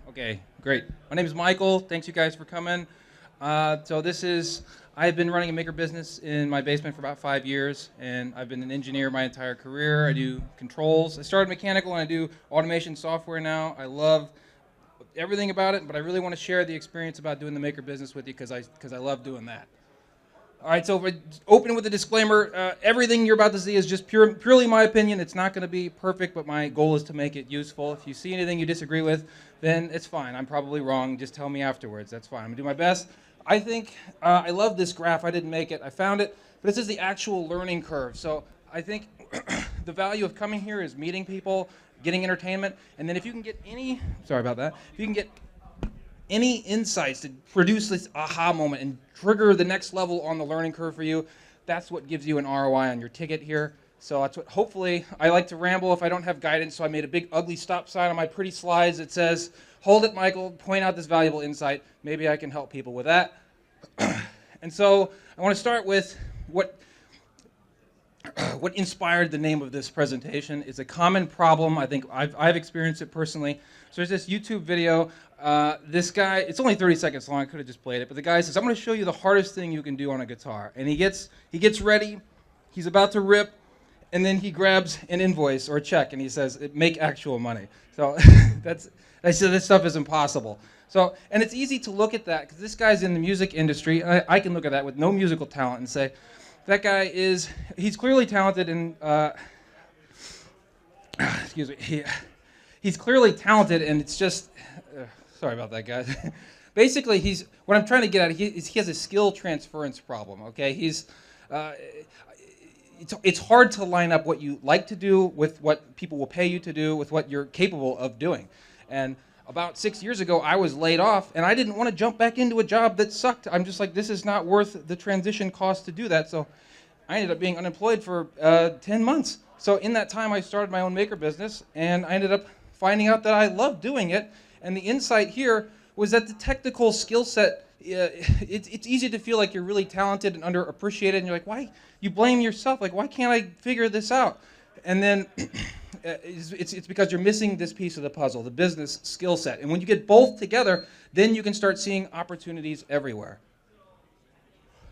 Okay, great. My name is Michael. Thanks you guys for coming. I've been running a maker business in my basement for about 5 years, and I've been an engineer my entire career. I do controls. I started mechanical, and I do automation software now. I love everything about it, but I really want to share the experience about doing the maker business with you because I love doing that. All right, so if I open with a disclaimer, everything you're about to see is just purely my opinion. It's not going to be perfect, but my goal is to make it useful. If you see anything you disagree with, then it's fine. I'm probably wrong. Just tell me afterwards. That's fine. I'm going to do my best. I think I love this graph. I didn't make it. I found it, but this is the actual learning curve. So I think the value of coming here is meeting people, getting entertainment, and then if you can get sorry about that, if you can get any insights to produce this aha moment and trigger the next level on the learning curve for you, that's what gives you an ROI on your ticket here. So that's what, hopefully, I like to ramble if I don't have guidance, so I made a big ugly stop sign on my pretty slides that says, hold it, Michael, point out this valuable insight. Maybe I can help people with that. And so I want to start with what inspired the name of this presentation. It's a common problem. I think I've experienced it personally. So there's this YouTube video. This guy, it's only 30 seconds long. I could have just played it. But the guy says, I'm going to show you the hardest thing you can do on a guitar. And he gets ready. He's about to rip. And then he grabs an invoice or a check. And he says, make actual money. So I said, this stuff is impossible. So, and it's easy to look at that because this guy's in the music industry. I can look at that with no musical talent and say, that guy he's clearly talented and, excuse me, he's clearly talented and it's just, sorry about that, guys. Basically, what I'm trying to get at, he has a skill transference problem, okay? It's hard to line up what you like to do with what people will pay you to do with what you're capable of doing. And about 6 years ago, I was laid off, and I didn't want to jump back into a job that sucked. I'm just like, this is not worth the transition cost to do that. So I ended up being unemployed for 10 months. So in that time, I started my own maker business, and I ended up finding out that I loved doing it. And the insight here was that the technical skill set, it's easy to feel like you're really talented and underappreciated, and you're like, why? You blame yourself, like, why can't I figure this out? And then it's because you're missing this piece of the puzzle, the business skill set. And when you get both together, then you can start seeing opportunities everywhere.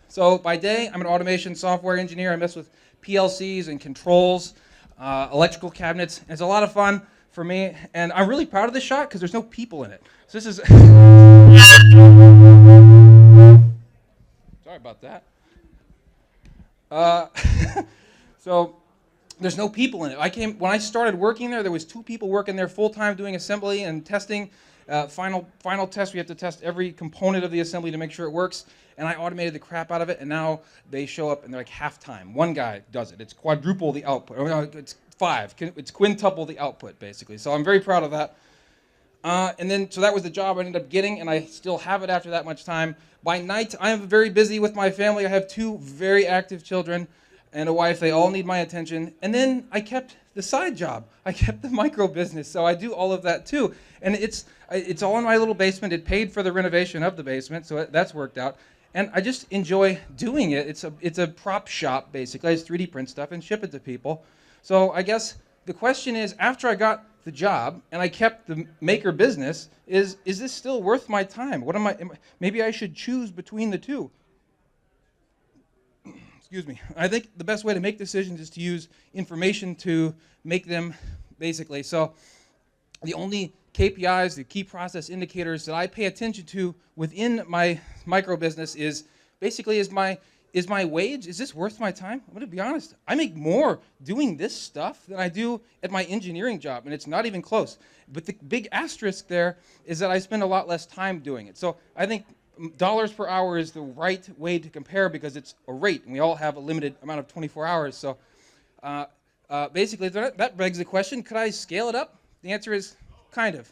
So by day, I'm an automation software engineer. I mess with PLCs and controls, electrical cabinets. And it's a lot of fun for me. And I'm really proud of this shot because there's no people in it. So this is... Sorry about that. So there's no people in it. When I started working there was 2 people working there full-time doing assembly and testing. Final test, we have to test every component of the assembly to make sure it works. And I automated the crap out of it, and now they show up and they're like half-time. One guy does it. It's quadruple the output. Or, no, it's 5. It's quintuple the output, basically. So I'm very proud of that. So that was the job I ended up getting, and I still have it after that much time. By night, I am very busy with my family. I have 2 very active children and a wife. They all need my attention. And then I kept the side job. I kept the micro business, so I do all of that too. And it's all in my little basement. It paid for the renovation of the basement, so that's worked out. And I just enjoy doing it. It's a prop shop, basically. I just 3D print stuff and ship it to people. So I guess the question is, after I got the job and I kept the maker business, is this still worth my time? Maybe I should choose between the two. Excuse me. I think the best way to make decisions is to use information to make them, basically. So the only KPIs, the key process indicators that I pay attention to within my micro business is my wage. Is this worth my time? I'm going to be honest. I make more doing this stuff than I do at my engineering job, and it's not even close. But the big asterisk there is that I spend a lot less time doing it. So I think dollars per hour is the right way to compare because it's a rate, and we all have a limited amount of 24 hours. So basically, that begs the question, could I scale it up? The answer is kind of,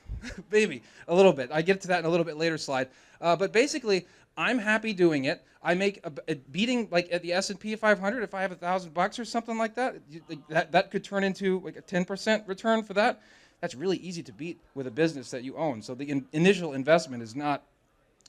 maybe, a little bit. I get to that in a little bit later slide. But basically, I'm happy doing it. I make a beating, like at the S&P 500, if I have $1,000 or something like that, that could turn into like a 10% return for that. That's really easy to beat with a business that you own. So the initial investment is not,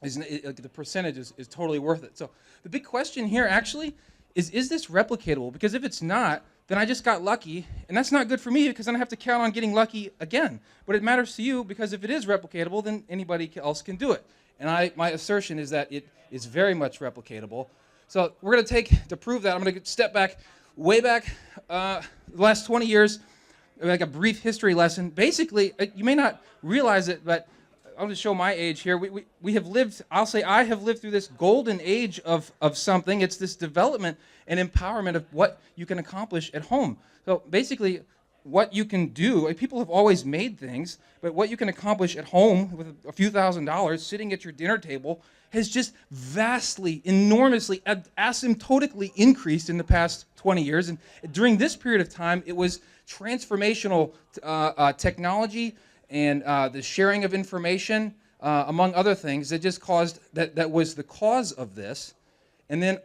the percentage is totally worth it. So the big question here actually is this replicatable? Because if it's not, then I just got lucky, and that's not good for me because then I have to count on getting lucky again. But it matters to you because if it is replicatable, then anybody else can do it. And my assertion is that it is very much replicatable. So we're going to prove that, I'm going to step back, way back, the last 20 years, like a brief history lesson. Basically, you may not realize it, but I'll just show my age here. We have lived, I'll say I have lived through this golden age of something. It's this development and empowerment of what you can accomplish at home. So basically, what you can do, like people have always made things, but what you can accomplish at home with a few $1,000s sitting at your dinner table has just vastly, enormously, asymptotically increased in the past 20 years. And during this period of time, it was transformational technology and the sharing of information, among other things, that just caused, that was the cause of this. And then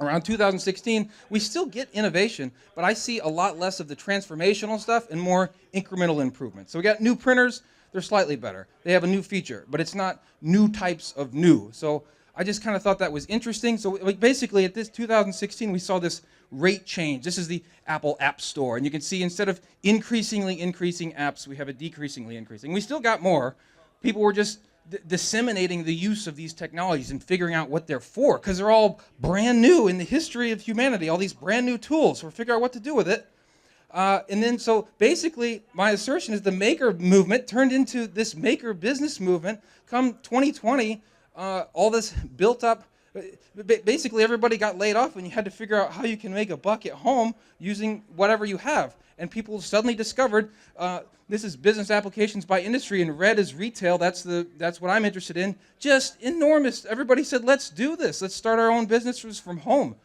around 2016, we still get innovation, but I see a lot less of the transformational stuff and more incremental improvements. So we got new printers, they're slightly better. They have a new feature, but it's not new types of new. So I just kind of thought that was interesting. So like basically at this 2016, we saw this rate change. This is the Apple App Store. And you can see instead of increasingly increasing apps, we have a decreasingly increasing. We still got more. People were just disseminating the use of these technologies and figuring out what they're for, because they're all brand new in the history of humanity, all these brand new tools. So we're figuring out what to do with it. And then so basically my assertion is the maker movement turned into this maker business movement. Come 2020, all this built up, basically everybody got laid off and you had to figure out how you can make a buck at home using whatever you have. And people suddenly discovered this is business applications by industry, and red is retail. That's what I'm interested in. Just enormous. Everybody said, let's do this. Let's start our own businesses from home.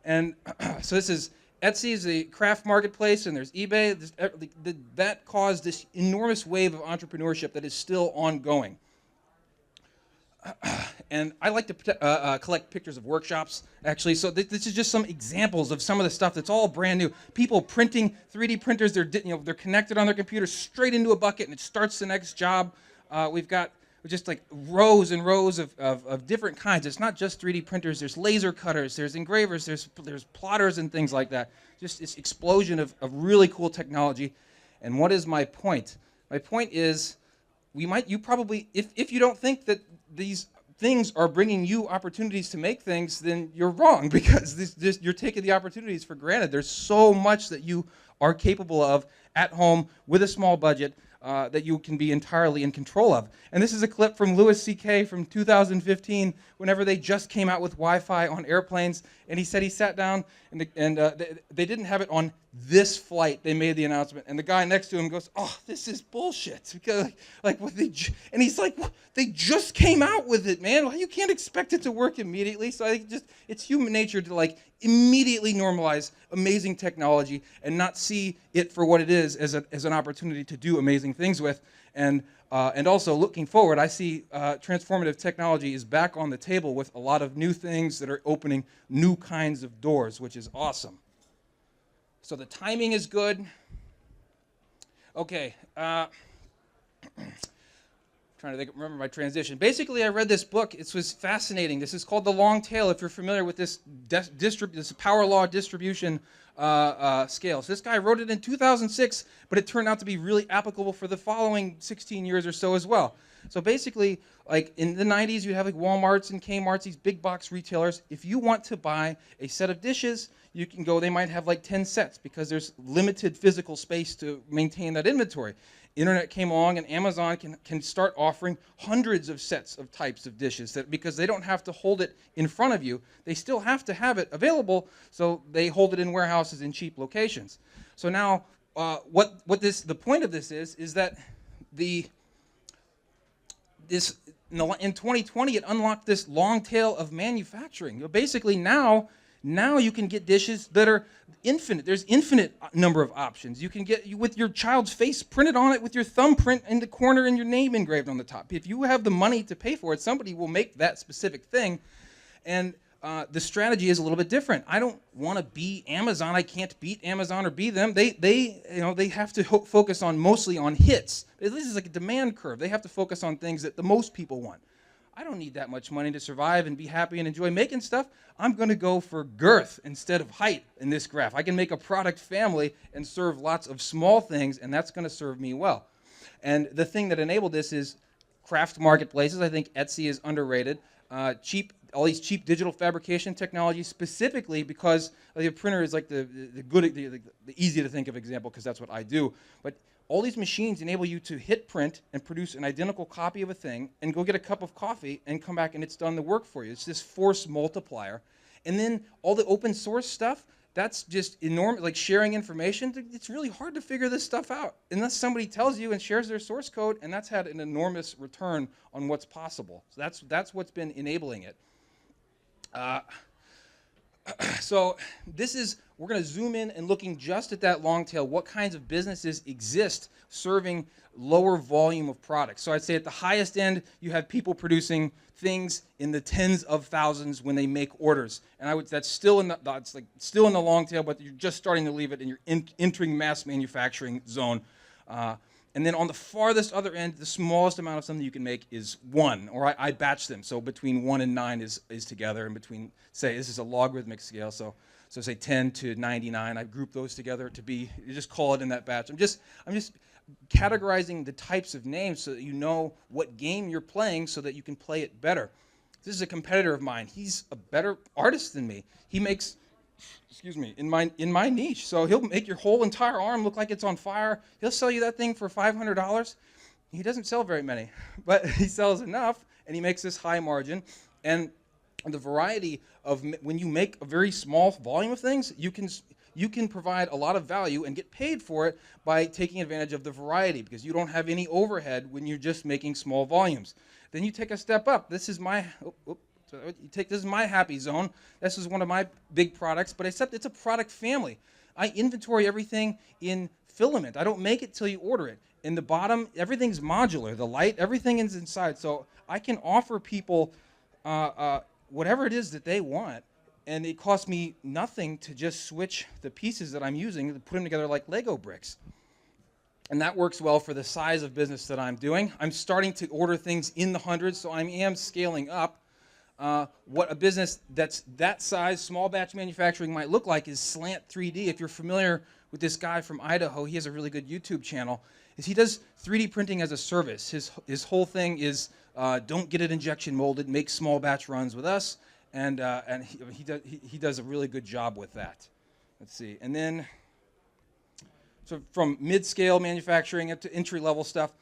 And so this is Etsy is the craft marketplace, and there's eBay. That caused this enormous wave of entrepreneurship that is still ongoing. And I like to collect pictures of workshops, actually. So this is just some examples of some of the stuff that's all brand new. People printing 3D printers. They're connected on their computer straight into a bucket, and it starts the next job. We've got just like rows and rows of different kinds. It's not just 3D printers. There's laser cutters. There's engravers. There's plotters and things like that. Just this explosion of really cool technology. And what is my point? My point is, you probably, if you don't think that these things are bringing you opportunities to make things, then you're wrong, because you're taking the opportunities for granted. There's so much that you are capable of at home with a small budget that you can be entirely in control of. And this is a clip from Louis C.K. from 2015, whenever they just came out with Wi-Fi on airplanes, and he said he sat down, and they didn't have it on this flight. They made the announcement, and the guy next to him goes, "Oh, this is bullshit," because and he's like, "They just came out with it, man. Well, you can't expect it to work immediately." So I think it's human nature to immediately normalize amazing technology and not see it for what it is as an opportunity to do amazing things with. And also looking forward, I see transformative technology is back on the table with a lot of new things that are opening new kinds of doors, which is awesome. So the timing is good. Okay. Trying to remember my transition. Basically, I read this book. It was fascinating. This is called The Long Tail, if you're familiar with this power law distribution scale. So this guy wrote it in 2006, but it turned out to be really applicable for the following 16 years or so as well. So basically, in the 90s, you have Walmarts and Kmarts, these big box retailers. If you want to buy a set of dishes, you can go, they might have 10 sets because there's limited physical space to maintain that inventory. Internet came along, and Amazon can start offering hundreds of sets of types of dishes because they don't have to hold it in front of you. They still have to have it available, so they hold it in warehouses in cheap locations. So now the point of this is that in 2020 it unlocked this long tail of manufacturing. Basically now you can get dishes that are infinite. There's infinite number of options. You can get with your child's face printed on it with your thumbprint in the corner and your name engraved on the top. If you have the money to pay for it, somebody will make that specific thing. And the strategy is a little bit different. I don't want to be Amazon. I can't beat Amazon or be them. They have to focus mostly on hits. This is like a demand curve. They have to focus on things that the most people want. I don't need that much money to survive and be happy and enjoy making stuff. I'm going to go for girth instead of height in this graph. I can make a product family and serve lots of small things, and that's going to serve me well. And the thing that enabled this is craft marketplaces. I think Etsy is underrated. All these cheap digital fabrication technologies, specifically because the printer is like the easy to think of example, because that's what I do. But all these machines enable you to hit print and produce an identical copy of a thing and go get a cup of coffee and come back and it's done the work for you. It's this force multiplier. And then all the open source stuff, that's just enormous, like sharing information. It's really hard to figure this stuff out unless somebody tells you and shares their source code, and that's had an enormous return on what's possible. So that's what's been enabling it. So we're going to zoom in and looking just at that long tail, what kinds of businesses exist serving lower volume of products. So I'd say at the highest end, you have people producing things in the tens of thousands when they make orders. And that's still in the long tail, but you're just starting to leave it and you're entering mass manufacturing zone. And then on the farthest other end, the smallest amount of something you can make is 1, or I batch them. So between 1 and 9 is together, and between, say, this is a logarithmic scale, so say 10 to 99, I group those together to be, you just call it in that batch. I'm just categorizing the types of names so that you know what game you're playing so that you can play it better. This is a competitor of mine. He's a better artist than me. He makes, in my niche. So he'll make your whole entire arm look like it's on fire. He'll sell you that thing for $500. He doesn't sell very many, but he sells enough, and he makes this high margin. And the variety of, when you make a very small volume of things, you can provide a lot of value and get paid for it by taking advantage of the variety, because you don't have any overhead when you're just making small volumes. Then you take a step up. This is my this is my happy zone. This is one of my big products, but except it's a product family. I inventory everything in filament. I don't make it till you order it. In the bottom, everything's modular. The light, everything is inside. So I can offer people whatever it is that they want, and it costs me nothing to just switch the pieces that I'm using to put them together like Lego bricks. And that works well for the size of business that I'm doing. I'm starting to order things in the hundreds, so I am scaling up. What a business that's that size, small batch manufacturing, might look like is Slant 3D. If you're familiar with this guy from Idaho, he has a really good YouTube channel. He does 3D printing as a service. His whole thing is don't get it injection molded, make small batch runs with us, and he does a really good job with that. Let's see, and then so from mid-scale manufacturing up to entry-level stuff.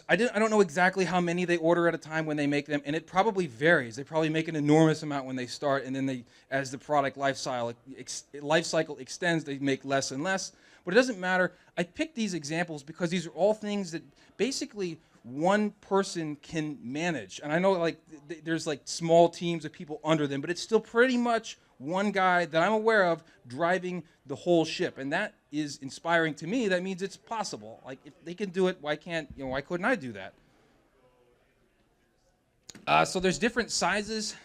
I don't know exactly how many they order at a time when they make them, and it probably varies. They probably make an enormous amount when they start, and then as the product life cycle extends, they make less and less. But it doesn't matter. I picked these examples because these are all things that basically one person can manage. And I know there's small teams of people under them, but it's still pretty much one guy that I'm aware of driving the whole ship, and that is inspiring to me. That means it's possible. Like, if they can do it, why couldn't I do that? So there's different sizes.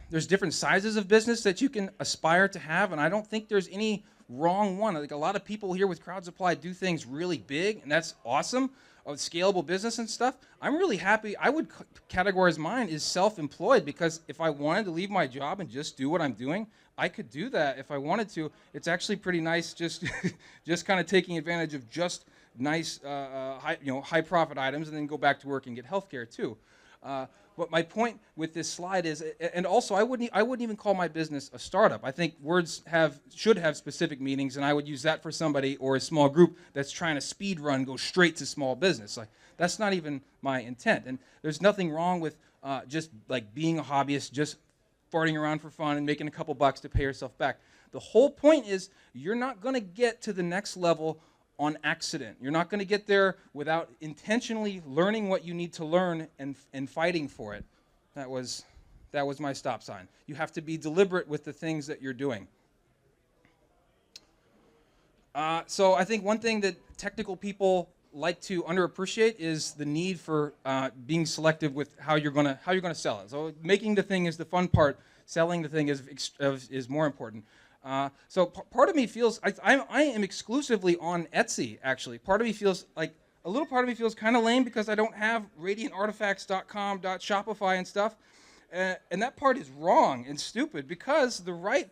There's different sizes of business that you can aspire to have, and I don't think there's any wrong one. Like, a lot of people here with Crowd Supply do things really big, and that's awesome. Scalable business and stuff. I'm really happy. I would categorize mine as self-employed, because if I wanted to leave my job and just do what I'm doing, I could do that if I wanted to. It's actually pretty nice just kind of taking advantage of just nice high profit items, and then go back to work and get healthcare too. But my point with this slide is, and also I wouldn't even call my business a startup. I think words should have specific meanings, and I would use that for somebody or a small group that's trying to speed run, go straight to small business. Like, that's not even my intent. And there's nothing wrong with just being a hobbyist, just farting around for fun and making a couple bucks to pay yourself back. The whole point is, you're not going to get to the next level on accident. You're not going to get there without intentionally learning what you need to learn and fighting for it. That was my stop sign. You have to be deliberate with the things that you're doing. So I think one thing that technical people like to underappreciate is the need for being selective with how you're going to sell it. So making the thing is the fun part. Selling the thing is more important. So part of me feels I am exclusively on Etsy. Actually, part of me feels like A little part of me feels kind of lame because I don't have radiantartifacts.com, .shopify and stuff. And that part is wrong and stupid because the right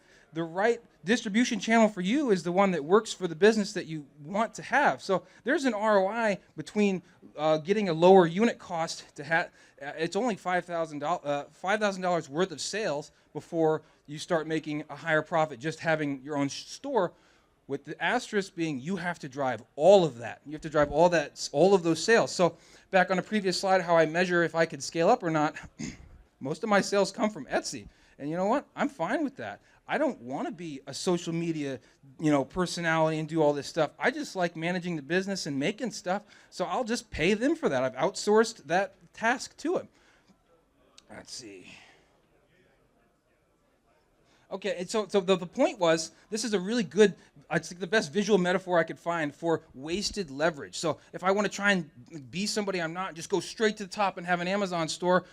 distribution channel for you is the one that works for the business that you want to have. So there's an ROI between getting a lower unit cost to have. It's only $5,000 worth of sales before you start making a higher profit just having your own store. With the asterisk being you have to drive all of that. You have to drive all of those sales. So back on a previous slide, how I measure if I could scale up or not, most of my sales come from Etsy. And you know what? I'm fine with that. I don't want to be a social media, personality and do all this stuff. I just like managing the business and making stuff. So I'll just pay them for that. I've outsourced that task to them. Let's see. Okay, and so the point was, this is a really good, I think the best visual metaphor I could find for wasted leverage. So if I want to try and be somebody I'm not, just go straight to the top and have an Amazon store,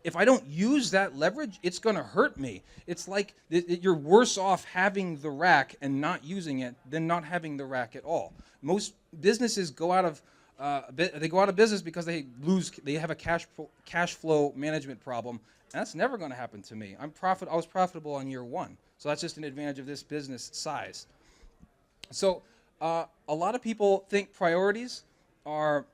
if I don't use that leverage, it's going to hurt me. It's like you're worse off having the rack and not using it than not having the rack at all. Most businesses go out of business because they have a cash flow management problem. And that's never going to happen to me. I was profitable on year one. So that's just an advantage of this business size. So a lot of people think priorities are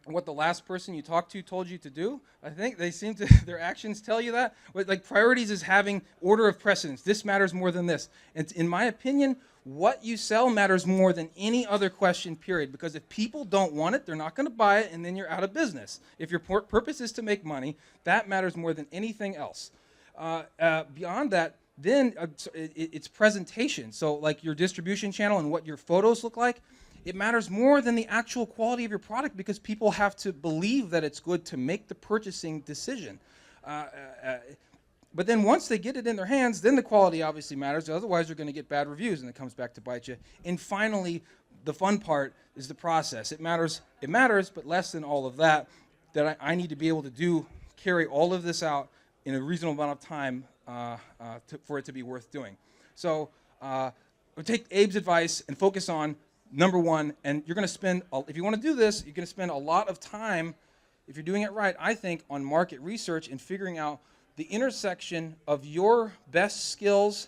what the last person you talked to told you to do. I think they seem to, their actions tell you that. But like priorities is having order of precedence. This matters more than this. And in my opinion, what you sell matters more than any other question, period. Because if people don't want it, they're not going to buy it, and then you're out of business. If your purpose is to make money, that matters more than anything else. Beyond that, then it's presentation. So like your distribution channel and what your photos look like, it matters more than the actual quality of your product because people have to believe that it's good to make the purchasing decision. But then once they get it in their hands, then the quality obviously matters. Otherwise, you're going to get bad reviews, and it comes back to bite you. And finally, the fun part is the process. It matters, but less than all of that. That I need to be able to carry all of this out in a reasonable amount of time for it to be worth doing. So we'll take Abe's advice and focus on number one. And you're going to spend, if you want to do this, you're going to spend a lot of time, if you're doing it right, I think, on market research and figuring out the intersection of your best skills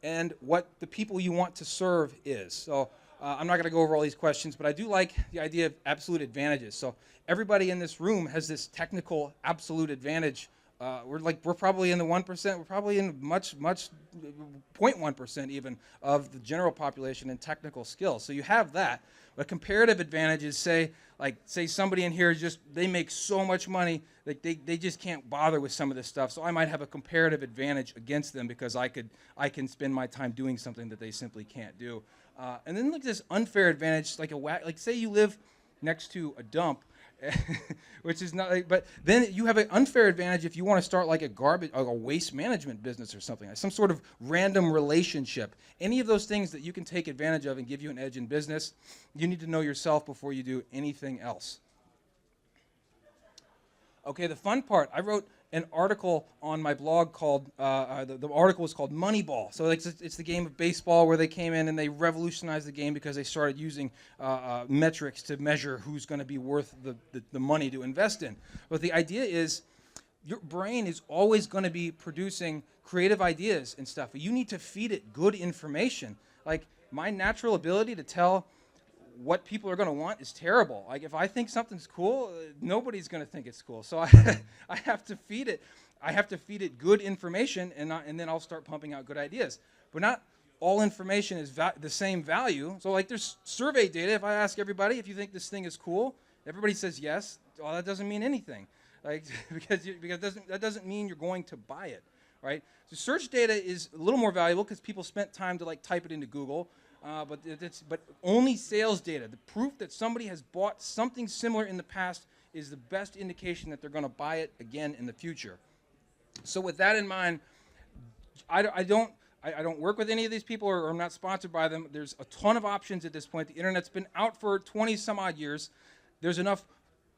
and what the people you want to serve is. So I'm not going to go over all these questions, but I do like the idea of absolute advantages. So everybody in this room has this technical absolute advantage. We're probably in the 1%. We're probably in much 0.1% even of the general population in technical skills. So you have that. But comparative advantages, say somebody in here they make so much money, like they just can't bother with some of this stuff. So I might have a comparative advantage against them because I can spend my time doing something that they simply can't do. And then this unfair advantage, like say you live next to a dump, which is not. But then you have an unfair advantage if you want to start like a waste management business or something, like some sort of random relationship. Any of those things that you can take advantage of and give you an edge in business, you need to know yourself before you do anything else. Okay, the fun part. I wrote an article on my blog called, the article was called Moneyball. So it's the game of baseball where they came in and they revolutionized the game because they started using metrics to measure who's going to be worth the money to invest in. But the idea is your brain is always going to be producing creative ideas and stuff. You need to feed it good information. Like my natural ability to tell what people are going to want is terrible. Like if I think something's cool, nobody's going to think it's cool. So I have to feed it. I have to feed it good information, and then I'll start pumping out good ideas. But not all information is the same value. So like there's survey data. If I ask everybody if you think this thing is cool, everybody says yes. Well, that doesn't mean anything. Like because that doesn't mean you're going to buy it, right? So search data is a little more valuable because people spent time to type it into Google. But only sales data, the proof that somebody has bought something similar in the past, is the best indication that they're going to buy it again in the future. So with that in mind, I don't work with any of these people, or I'm not sponsored by them. There's a ton of options at this point. The internet's been out for 20 some odd years. There's enough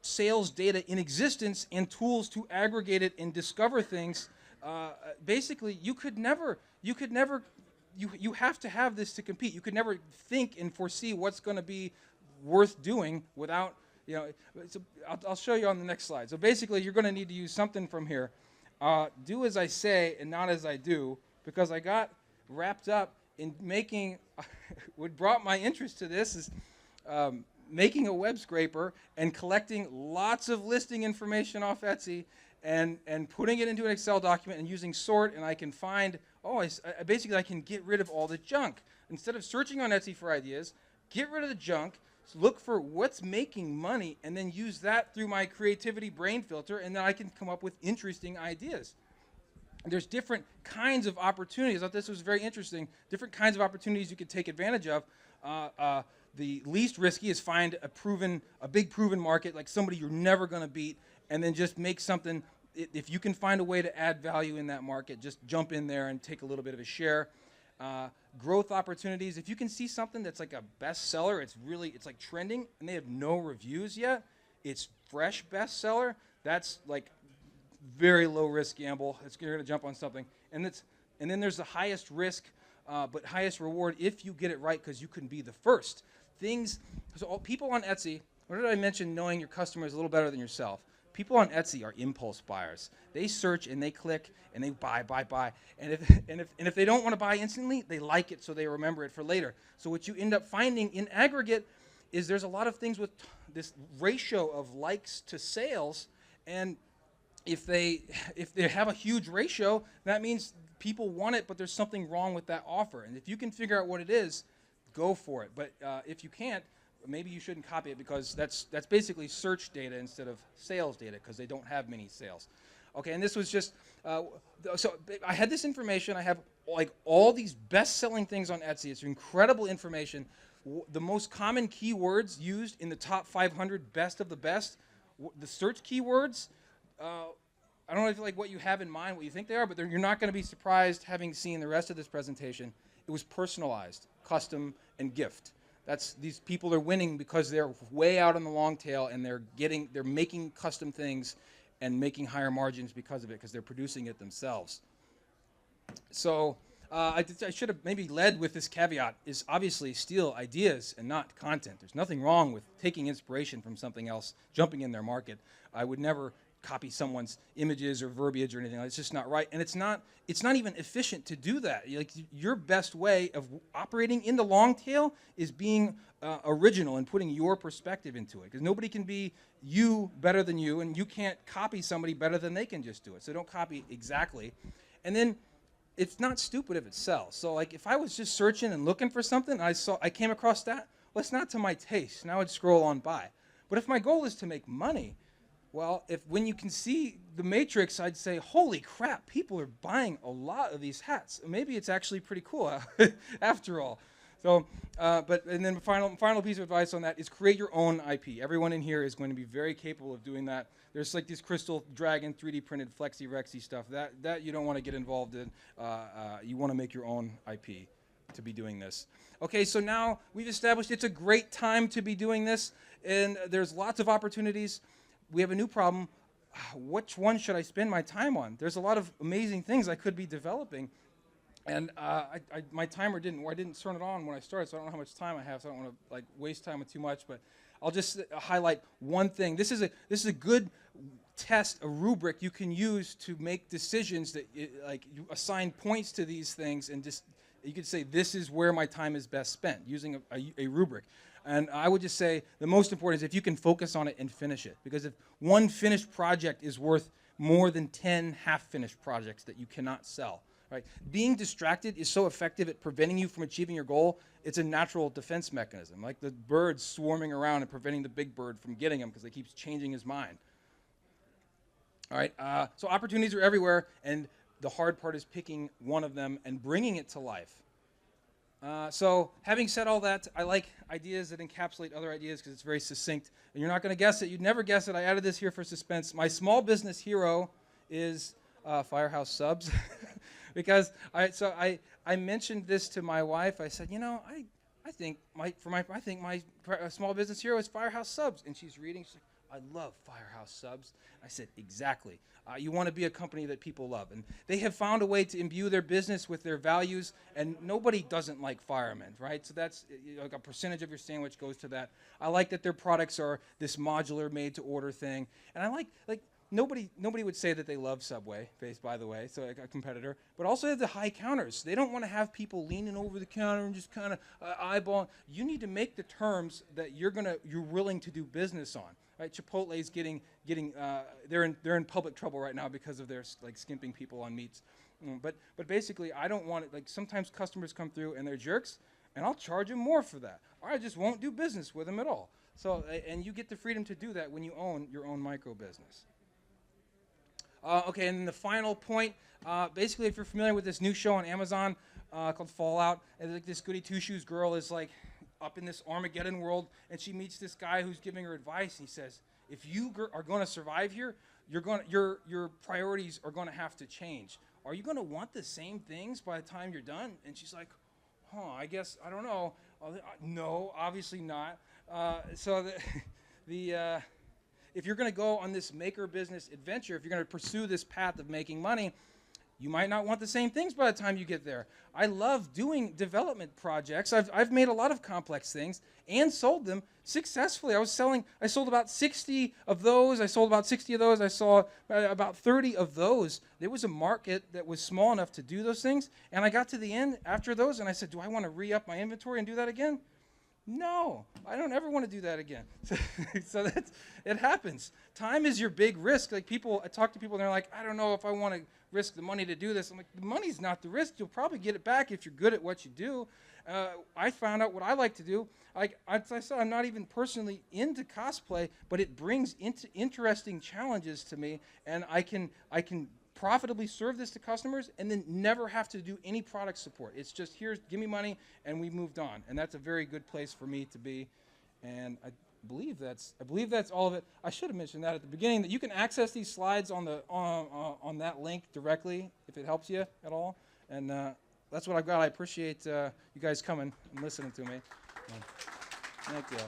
sales data in existence and tools to aggregate it and discover things. Basically, you have to have this to compete. You could never think and foresee what's going to be worth doing without You know, so I'll show you on the next slide. So basically, you're going to need to use something from here. Do as I say and not as I do, because I got wrapped up in making, what brought my interest to this is making a web scraper and collecting lots of listing information off Etsy and putting it into an Excel document and using sort, and I can find, basically I can get rid of all the junk. Instead of searching on Etsy for ideas, get rid of the junk, look for what's making money, and then use that through my creativity brain filter, and then I can come up with interesting ideas. There's different kinds of opportunities. I thought this was very interesting. Different kinds of opportunities you could take advantage of. The least risky is find a big proven market, like somebody you're never going to beat, and then just make something. If you can find a way to add value in that market, just jump in there and take a little bit of a share. Growth opportunities. If you can see something that's like a bestseller, it's like trending, and they have no reviews yet. It's fresh bestseller. That's like very low risk gamble. You're going to jump on something, and then there's the highest risk, but highest reward if you get it right, because you can be the first. People on Etsy. What did I mention? Knowing your customer is a little better than yourself. People on Etsy are impulse buyers. They search and they click and they buy, and if they don't want to buy instantly, they like it so they remember it for later. So what you end up finding in aggregate is there's a lot of things with this ratio of likes to sales, and if they have a huge ratio, that means people want it, but there's something wrong with that offer. And if you can figure out what it is, go for it. But if you can't, maybe you shouldn't copy it, because that's basically search data instead of sales data, because they don't have many sales. Okay, and this was just, so I had this information. I have like all these best-selling things on Etsy. It's incredible information. The most common keywords used in the top 500 best of the best, the search keywords, I don't know if like what you have in mind, what you think they are, but you're not going to be surprised having seen the rest of this presentation. It was personalized, custom, and gift. These people are winning because they're way out on the long tail, and they're making custom things and making higher margins because of it, because they're producing it themselves. So I should have maybe led with this caveat: is obviously steal ideas and not content. There's nothing wrong with taking inspiration from something else, jumping in their market. I would never copy someone's images or verbiage or anything. It's just not right, and it's not even efficient to do that. Like, your best way of operating in the long tail is being original and putting your perspective into it, because nobody can be you better than you, and you can't copy somebody better than they can just do it. So don't copy exactly. And then it's not stupid if it sells. So like, if I was just searching and looking for something, I came across that, well, it's not to my taste. Now I'd scroll on by. But if my goal is to make money, well, when you can see the matrix, I'd say, holy crap, people are buying a lot of these hats. Maybe it's actually pretty cool after all. So, and then the final piece of advice on that is create your own IP. Everyone in here is going to be very capable of doing that. There's like this crystal dragon 3D printed flexi rexy stuff that you don't want to get involved in. You want to make your own IP to be doing this. Okay, so now we've established it's a great time to be doing this, and there's lots of opportunities. We have a new problem. Which one should I spend my time on? There's a lot of amazing things I could be developing, and my timer I didn't turn it on when I started, so I don't know how much time I have, so I don't want to like waste time with too much, but I'll just highlight one thing. This is a good test, a rubric you can use to make decisions that like you assign points to these things, and just you could say this is where my time is best spent using a rubric. And I would just say the most important is if you can focus on it and finish it. Because if one finished project is worth more than 10 half-finished projects that you cannot sell, right? Being distracted is so effective at preventing you from achieving your goal. It's a natural defense mechanism, like the birds swarming around and preventing the big bird from getting him because he keeps changing his mind. All right, so opportunities are everywhere, and the hard part is picking one of them and bringing it to life. So having said all that, I like ideas that encapsulate other ideas because it's very succinct. And you're not going to guess it. You'd never guess it. I added this here for suspense. My small business hero is Firehouse Subs. Because I mentioned this to my wife. I said, you know, I think my small business hero is Firehouse Subs. And she's reading. She's like, I love Firehouse Subs. I said, exactly. You want to be a company that people love. And they have found a way to imbue their business with their values, and nobody doesn't like firemen, right? So that's like a percentage of your sandwich goes to that. I like that their products are this modular made-to-order thing. And I like nobody would say that they love Subway, by the way, so like a competitor, but also the high counters. They don't want to have people leaning over the counter and just kind of eyeballing. You need to make the terms that you're willing to do business on. Right? Chipotle's they're in public trouble right now because of their like skimping people on meats. But basically, I don't want it. Like sometimes customers come through and they're jerks, and I'll charge them more for that, or I just won't do business with them at all. So and you get the freedom to do that when you own your own micro business. Okay, and then the final point, basically, if you're familiar with this new show on Amazon called Fallout, and like this goody two-shoes girl is like up in this Armageddon world, and she meets this guy who's giving her advice. And he says, if you are going to survive here, your priorities are going to have to change. Are you going to want the same things by the time you're done? And she's like, I guess, I don't know. No, obviously not. If you're going to go on this maker business adventure, if you're going to pursue this path of making money, you might not want the same things by the time you get there. I love doing development projects. I've made a lot of complex things and sold them successfully. I sold about 60 of those. I sold about 60 of those. I saw about 30 of those. There was a market that was small enough to do those things. And I got to the end after those, and I said, do I want to re-up my inventory and do that again? No, I don't ever want to do that again. So it happens. Time is your big risk. Like I talk to people and they're like, I don't know if I want to risk the money to do this. I'm like, the money's not the risk. You'll probably get it back if you're good at what you do. I found out what I like to do. As I said, I'm not even personally into cosplay, but it brings interesting challenges to me, and I can profitably serve this to customers and then never have to do any product support. It's just, give me money, and we moved on. And that's a very good place for me to be. And I believe that's all of it. I should have mentioned that at the beginning, that you can access these slides on that link directly if it helps you at all. And that's what I've got. I appreciate you guys coming and listening to me. Thank you.